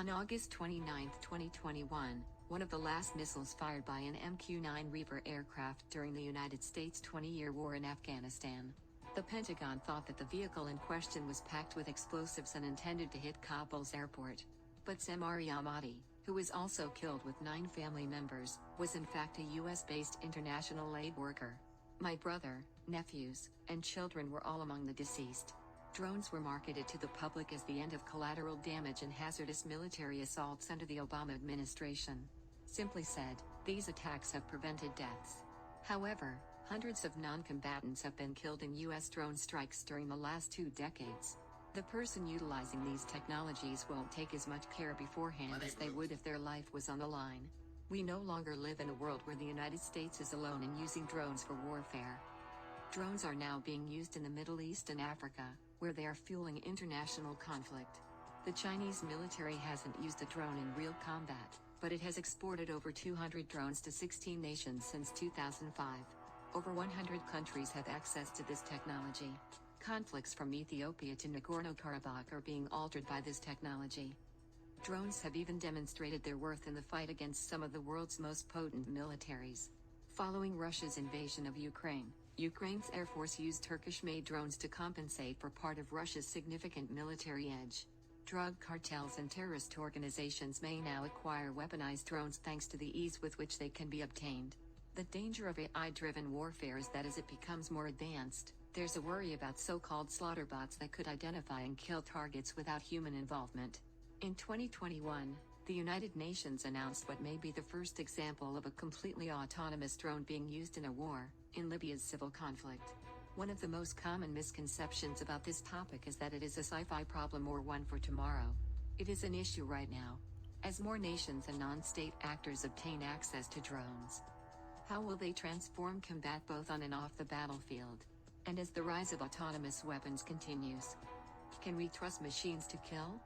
On August 29, 2021, one of the last missiles fired by an MQ-9 Reaper aircraft during the United States' 20-year war in Afghanistan. The Pentagon thought that the vehicle in question was packed with explosives and intended to hit Kabul's airport. But Samari Ahmadi, who was also killed with 9 family members, was in fact a US-based international aid worker. My brother, nephews, and children were all among the deceased. Drones were marketed to the public as the end of collateral damage and hazardous military assaults under the Obama administration. Simply said, these attacks have prevented deaths. However, hundreds of non-combatants have been killed in US drone strikes during the last 2 decades. The person utilizing these technologies won't take as much care beforehand as they would if their life was on the line. We no longer live in a world where the United States is alone in using drones for warfare. Drones are now being used in the Middle East and Africa, where they are fueling international conflict. The Chinese military hasn't used a drone in real combat, but it has exported over 200 drones to 16 nations since 2005. Over 100 countries have access to this technology. Conflicts from Ethiopia to Nagorno-Karabakh are being altered by this technology. Drones have even demonstrated their worth in the fight against some of the world's most potent militaries. Following Russia's invasion of Ukraine, Ukraine's Air Force used Turkish-made drones to compensate for part of Russia's significant military edge. Drug cartels and terrorist organizations may now acquire weaponized drones thanks to the ease with which they can be obtained. The danger of AI-driven warfare is that as it becomes more advanced, there's a worry about so-called slaughter bots that could identify and kill targets without human involvement. In 2021, the United Nations announced what may be the first example of a completely autonomous drone being used in a war, in Libya's civil conflict. One of the most common misconceptions about this topic is that it is a sci-fi problem or one for tomorrow. It is an issue right now, as more nations and non-state actors obtain access to drones. How will they transform combat both on and off the battlefield? And as the rise of autonomous weapons continues, can we trust machines to kill?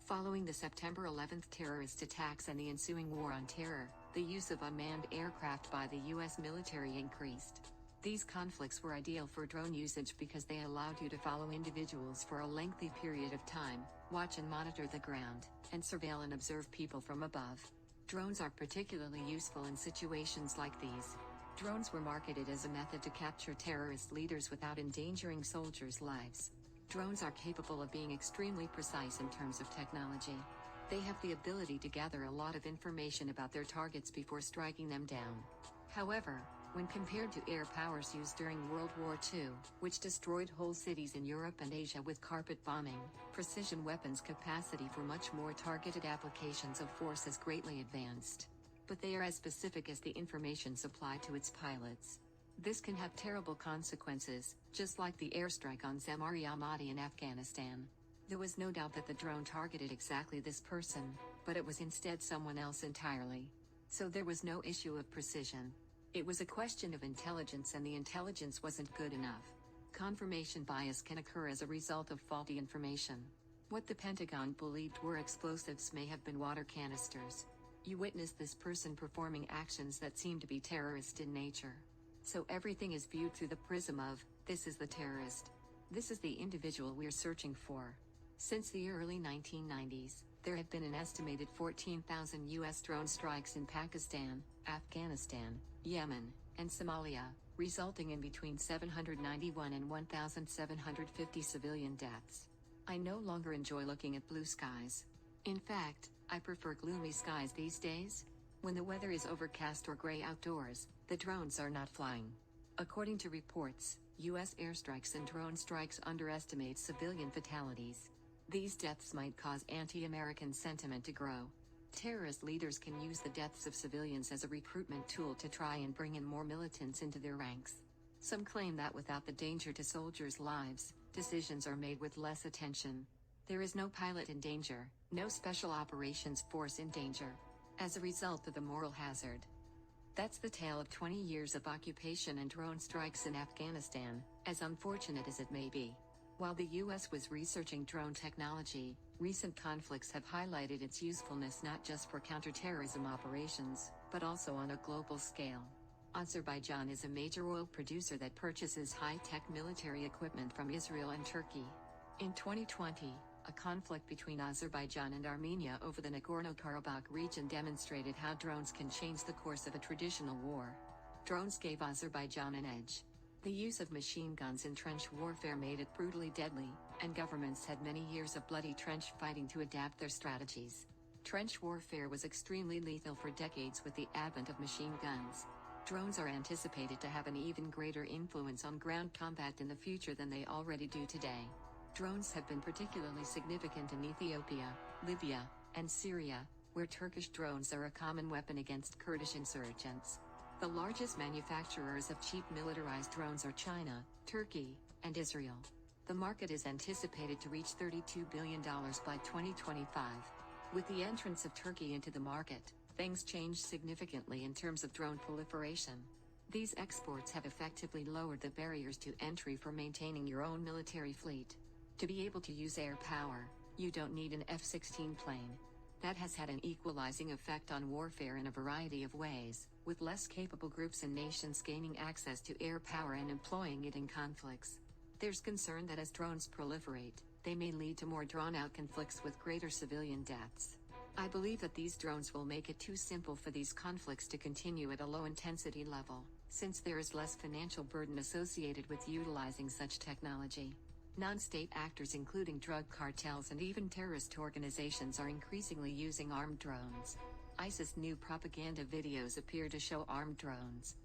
Following the September 11 terrorist attacks and the ensuing war on terror, the use of unmanned aircraft by the US military increased. These conflicts were ideal for drone usage because they allowed you to follow individuals for a lengthy period of time, watch and monitor the ground, and surveil and observe people from above. Drones are particularly useful in situations like these. Drones were marketed as a method to capture terrorist leaders without endangering soldiers' lives. Drones are capable of being extremely precise in terms of technology. They have the ability to gather a lot of information about their targets before striking them down. However, when compared to air powers used during World War II, which destroyed whole cities in Europe and Asia with carpet bombing, precision weapons capacity for much more targeted applications of force has greatly advanced. But they are as specific as the information supplied to its pilots. This can have terrible consequences, just like the airstrike on Samari Ahmadi in Afghanistan. There was no doubt that the drone targeted exactly this person, but it was instead someone else entirely. So there was no issue of precision. It was a question of intelligence, and the intelligence wasn't good enough. Confirmation bias can occur as a result of faulty information. What the Pentagon believed were explosives may have been water canisters. You witnessed this person performing actions that seem to be terrorist in nature. So everything is viewed through the prism of, this is the terrorist. This is the individual we're searching for. Since the early 1990s, there have been an estimated 14,000 US drone strikes in Pakistan, Afghanistan, Yemen, and Somalia, resulting in between 791 and 1,750 civilian deaths. I no longer enjoy looking at blue skies. In fact, I prefer gloomy skies these days. When the weather is overcast or gray outdoors, the drones are not flying. According to reports, US airstrikes and drone strikes underestimate civilian fatalities. These deaths might cause anti-American sentiment to grow. Terrorist leaders can use the deaths of civilians as a recruitment tool to try and bring in more militants into their ranks. Some claim that without the danger to soldiers' lives, decisions are made with less attention. There is no pilot in danger, no special operations force in danger, as a result of the moral hazard. That's the tale of 20 years of occupation and drone strikes in Afghanistan, as unfortunate as it may be. While the US was researching drone technology, recent conflicts have highlighted its usefulness not just for counterterrorism operations, but also on a global scale. Azerbaijan is a major oil producer that purchases high-tech military equipment from Israel and Turkey. In 2020, A conflict between Azerbaijan and Armenia over the Nagorno-Karabakh region demonstrated how drones can change the course of a traditional war. Drones gave Azerbaijan an edge. The use of machine guns in trench warfare made it brutally deadly, and governments had many years of bloody trench fighting to adapt their strategies. Trench warfare was extremely lethal for decades with the advent of machine guns. Drones are anticipated to have an even greater influence on ground combat in the future than they already do today. Drones have been particularly significant in Ethiopia, Libya, and Syria, where Turkish drones are a common weapon against Kurdish insurgents. The largest manufacturers of cheap militarized drones are China, Turkey, and Israel. The market is anticipated to reach $32 billion by 2025. With the entrance of Turkey into the market, things changed significantly in terms of drone proliferation. These exports have effectively lowered the barriers to entry for maintaining your own military fleet. To be able to use air power, you don't need an F-16 plane. That has had an equalizing effect on warfare in a variety of ways, with less capable groups and nations gaining access to air power and employing it in conflicts. There's concern that as drones proliferate, they may lead to more drawn-out conflicts with greater civilian deaths. I believe that these drones will make it too simple for these conflicts to continue at a low-intensity level, since there is less financial burden associated with utilizing such technology. Non-state actors including drug cartels and even terrorist organizations are increasingly using armed drones. ISIS new propaganda videos appear to show armed drones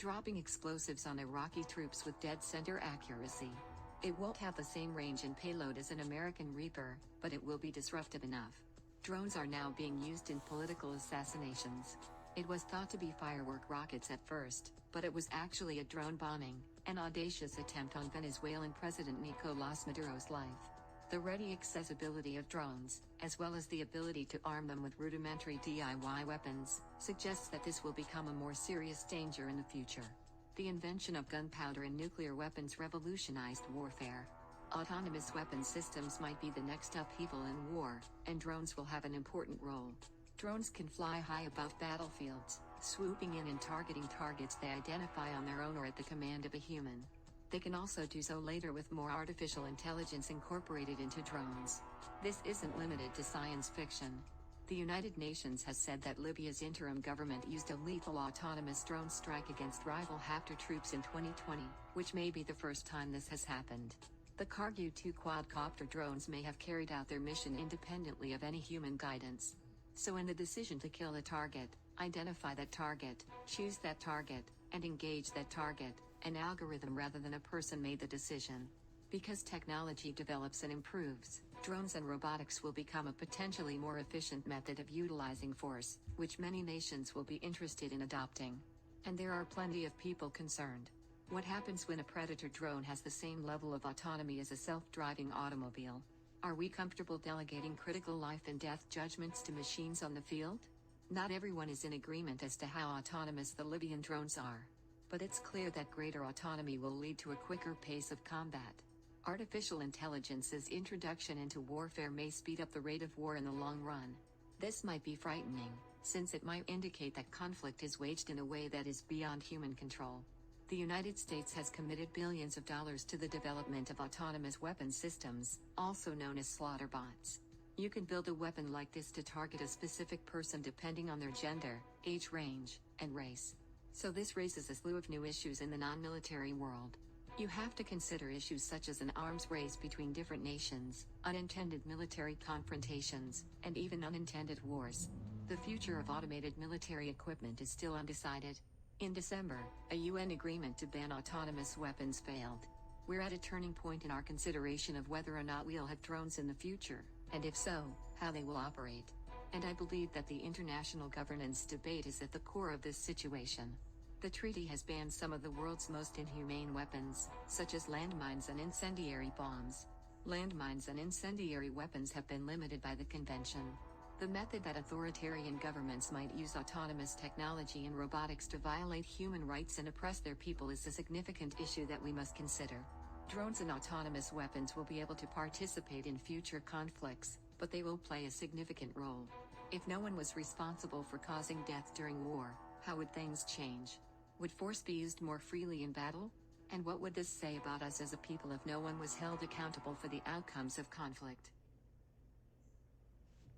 dropping explosives on Iraqi troops with dead center accuracy. It won't have the same range and payload as an American Reaper, but it will be disruptive enough. Drones are now being used in political assassinations. It was thought to be firework rockets at first, but it was actually a drone bombing, an audacious attempt on Venezuelan President Nicolás Maduro's life. The ready accessibility of drones, as well as the ability to arm them with rudimentary DIY weapons, suggests that this will become a more serious danger in the future. The invention of gunpowder and nuclear weapons revolutionized warfare. Autonomous weapon systems might be the next upheaval in war, and drones will have an important role. Drones can fly high above battlefields, swooping in and targeting targets they identify on their own or at the command of a human. They can also do so later with more artificial intelligence incorporated into drones. This isn't limited to science fiction. The United Nations has said that Libya's interim government used a lethal autonomous drone strike against rival Haftar troops in 2020, which may be the first time this has happened. The Kargu 2 quadcopter drones may have carried out their mission independently of any human guidance. So in the decision to kill a target, identify that target, choose that target, and engage that target, an algorithm rather than a person made the decision. Because technology develops and improves, drones and robotics will become a potentially more efficient method of utilizing force, which many nations will be interested in adopting. And there are plenty of people concerned. What happens when a predator drone has the same level of autonomy as a self-driving automobile? Are we comfortable delegating critical life and death judgments to machines on the field? Not everyone is in agreement as to how autonomous the Libyan drones are. But it's clear that greater autonomy will lead to a quicker pace of combat. Artificial intelligence's introduction into warfare may speed up the rate of war in the long run. This might be frightening, since it might indicate that conflict is waged in a way that is beyond human control. The United States has committed billions of dollars to the development of autonomous weapon systems, also known as slaughter bots. You can build a weapon like this to target a specific person depending on their gender, age range, and race. So this raises a slew of new issues in the non-military world. You have to consider issues such as an arms race between different nations, unintended military confrontations, and even unintended wars. The future of automated military equipment is still undecided. In December, a UN agreement to ban autonomous weapons failed. We're at a turning point in our consideration of whether or not we'll have drones in the future, and if so, how they will operate. And I believe that the international governance debate is at the core of this situation. The treaty has banned some of the world's most inhumane weapons, such as landmines and incendiary bombs. Landmines and incendiary weapons have been limited by the convention. The method that authoritarian governments might use autonomous technology and robotics to violate human rights and oppress their people is a significant issue that we must consider. Drones and autonomous weapons will be able to participate in future conflicts, but they will play a significant role. If no one was responsible for causing death during war, how would things change? Would force be used more freely in battle? And what would this say about us as a people if no one was held accountable for the outcomes of conflict?